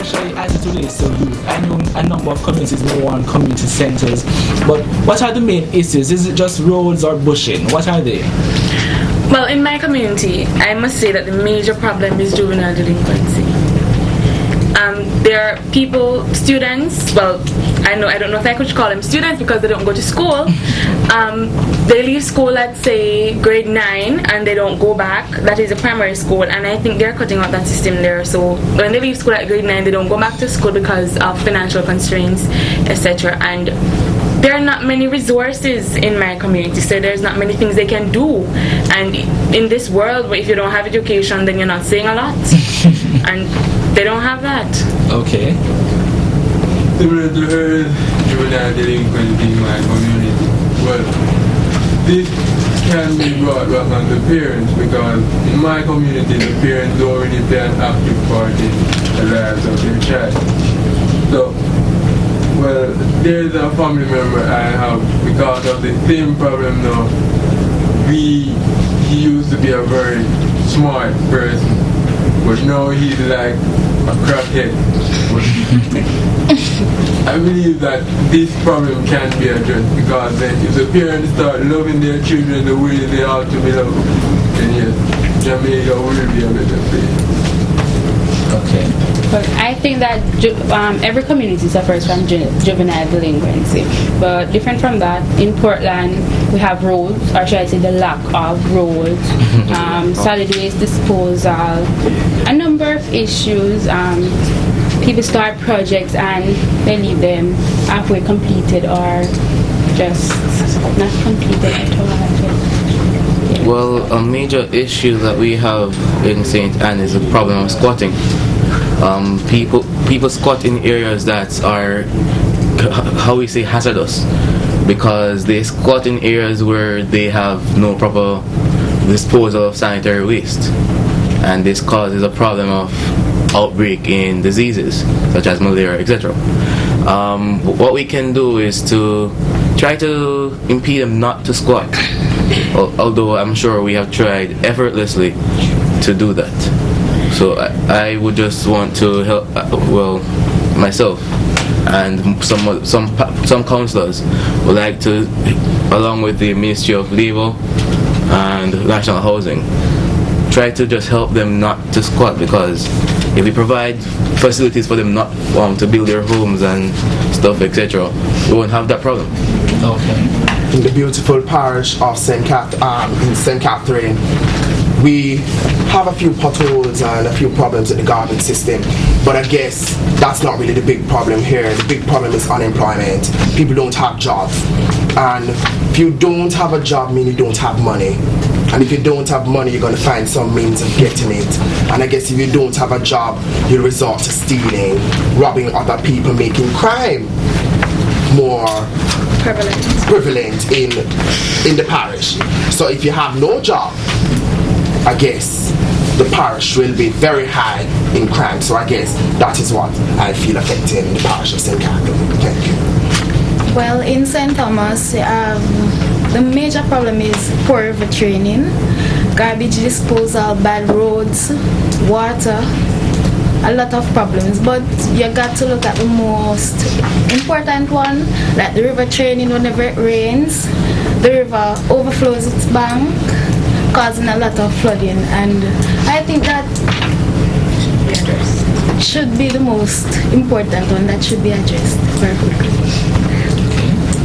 especially as it relates to youth. I know a number of communities may want community centers, but what are the main issues? Is it just roads or bushing? What are they? Well, in my community, I must say that the major problem is juvenile delinquency. There are people, students, well, I don't know if I could call them students because they don't go to school. They leave school at, say, grade 9 and they don't go back. That is a primary school, and I think they're cutting out that system there. So when they leave school at grade 9, they don't go back to school because of financial constraints, etc. And there are not many resources in my community, so there's not many things they can do. And in this world, where if you don't have education, then you're not saying a lot. And they don't have that. Okay. Similar to her juvenile delinquency in my community. Well, this can be brought back on the parents because in my community, the parents already play an active part in the lives of their child. So, well, there's a family member I have because of the same problem now. He used to be a very smart person, but now he's like a crackhead. I believe that this problem can be addressed because then if the parents start loving their children the way they ought to be loved, then yes, Jamaica will be a better place. Okay. But I think that every community suffers from juvenile delinquency. But different from that, in Portland, we have roads, or should I say the lack of roads, solid waste disposal, a number of issues. People start projects and they leave them halfway completed or just not completed at all. Yeah. Well, a major issue that we have in St. Anne is the problem of squatting. People squat in areas that are, how we say, hazardous, because they squat in areas where they have no proper disposal of sanitary waste, and this causes a problem of outbreak in diseases such as malaria, etc. What we can do is to try to impede them not to squat, although I'm sure we have tried effortlessly to do that. So I would just want to help, myself and some councillors would like to, along with the Ministry of Labour and National Housing, try to just help them not to squat, because if we provide facilities for them not to build their homes and stuff, etc., we won't have that problem. Okay. In the beautiful parish of St. Catherine, we have a few potholes and a few problems in the garbage system, but I guess that's not really the big problem here. The big problem is unemployment. People don't have jobs, and if you don't have a job, mean you don't have money. And if you don't have money, you're going to find some means of getting it. And I guess if you don't have a job, you'll resort to stealing, robbing other people, making crime more prevalent in the parish. So if you have no job, I guess the parish will be very high in crime. So I guess that is what I feel affecting the parish of St. Catherine. Thank you. Well, in St. Thomas, the major problem is poor river training, garbage disposal, bad roads, water, a lot of problems. But you got to look at the most important one, like the river training. Whenever it rains, the river overflows its bank, causing a lot of flooding, and I think that should be the most important one that should be addressed very quickly.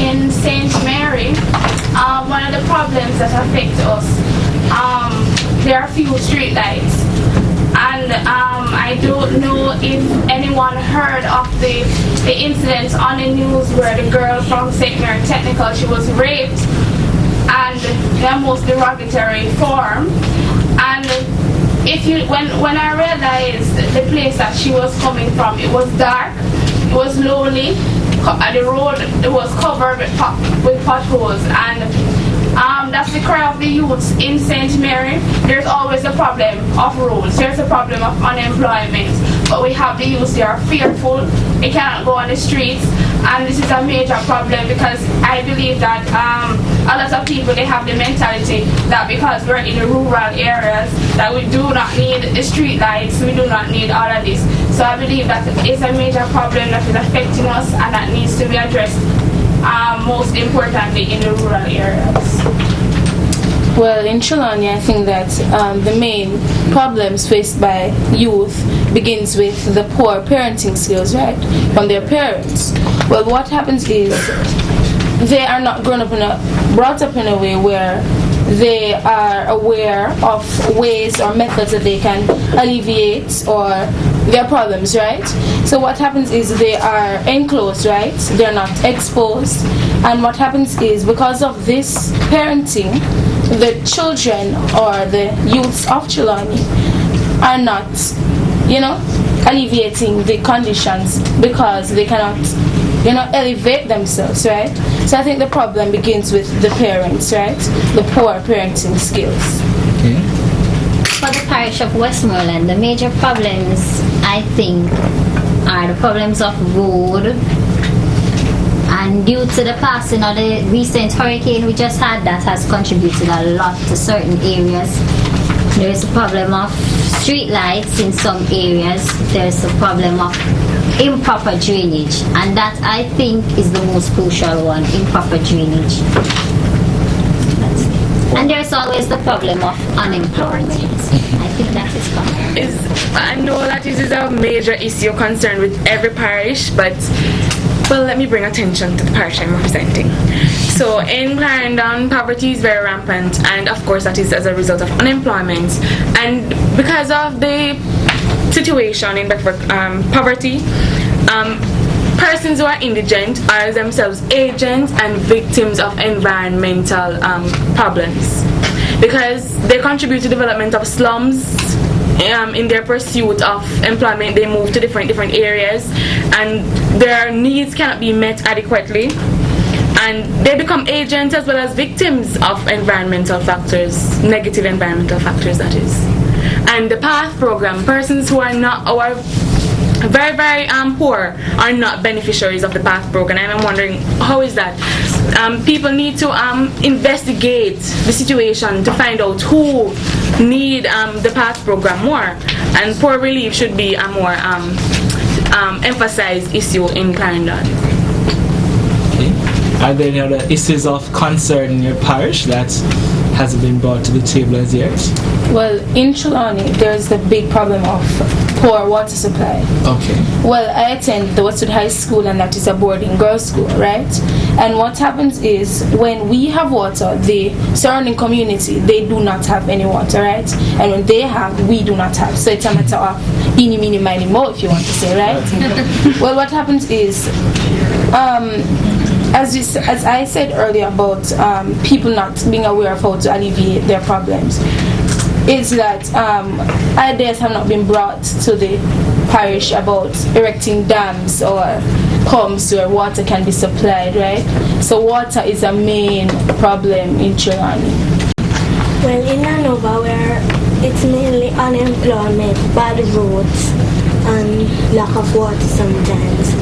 In St. Mary, one of the problems that affect us, there are few street lights, and I don't know if anyone heard of the incidents on the news where the girl from St. Mary Technical, she was raped, and in the most derogatory form. And when I realized the place that she was coming from, it was dark, it was lonely. The road, it was covered with potholes, and that's the cry of the youths in St. Mary. There's always a problem of roads, there's a problem of unemployment, but we have the youths, they are fearful, they cannot go on the streets, and this is a major problem because I believe that a lot of people, they have the mentality that because we're in the rural areas that we do not need the street lights, we do not need all of this. So I believe that it's a major problem that is affecting us and that needs to be addressed, most importantly in the rural areas. Well, in Trelawney, I think that the main problems faced by youth begins with the poor parenting skills, right, from their parents. Well, what happens is they are not brought up in a way where they are aware of ways or methods that they can alleviate or their problems, right? So what happens is they are enclosed, right? They're not exposed. And what happens is because of this parenting, the children or the youths of Trelawney are not, alleviating the conditions because they cannot, elevate themselves, right? So I think the problem begins with the parents, right? The poor parenting skills. Okay. For the parish of Westmoreland, the major problems, I think, are the problems of road. And due to the passing of the recent hurricane we just had, that has contributed a lot to certain areas. There is a problem of street lights in some areas. There is a problem of improper drainage, and that I think is the most crucial one, improper drainage. And there's always the problem of unemployment. I think that is common. I know that this is a major issue concerned with every parish, but let me bring attention to the parish I'm representing. So in Clarendon, poverty is very rampant, and of course that is as a result of unemployment. And because of the situation in poverty, persons who are indigent are themselves agents and victims of environmental problems, because they contribute to development of slums. In their pursuit of employment, they move to different areas, and their needs cannot be met adequately, and they become agents as well as victims of environmental factors, negative environmental factors, that is. And the PATH program, persons who are very, very poor are not beneficiaries of the PATH program, and I'm wondering how is that? People need to investigate the situation to find out who need the PATH program more, and poor relief should be a more emphasized issue in Clarendon. Okay. Are there any other issues of concern in your parish that hasn't been brought to the table as yet? Well, in Trelawney, there's the big problem of poor water supply. Okay. Well, I attend the Westwood High School, and that is a boarding girls' school, right? And what happens is when we have water, the surrounding community, they do not have any water, right? And when they have, we do not have. So it's a matter of eeny, meeny, miny, mo, if you want to say, right? Well, what happens is, as I said earlier about people not being aware of how to alleviate their problems, is that ideas have not been brought to the parish about erecting dams or pumps where water can be supplied, right? So water is a main problem in Trelawney. Well, in Nanova, where it's mainly unemployment, bad roads, and lack of water sometimes.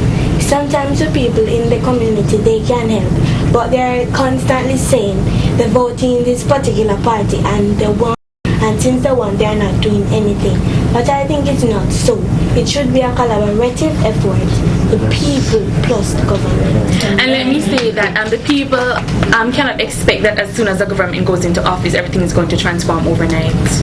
Sometimes the people in the community, they can help, but they're constantly saying they're voting in this particular party and they won, and since they won, they're not doing anything. But I think it's not so. It should be a collaborative effort, the people plus the government. And let me say that the people cannot expect that as soon as the government goes into office, everything is going to transform overnight.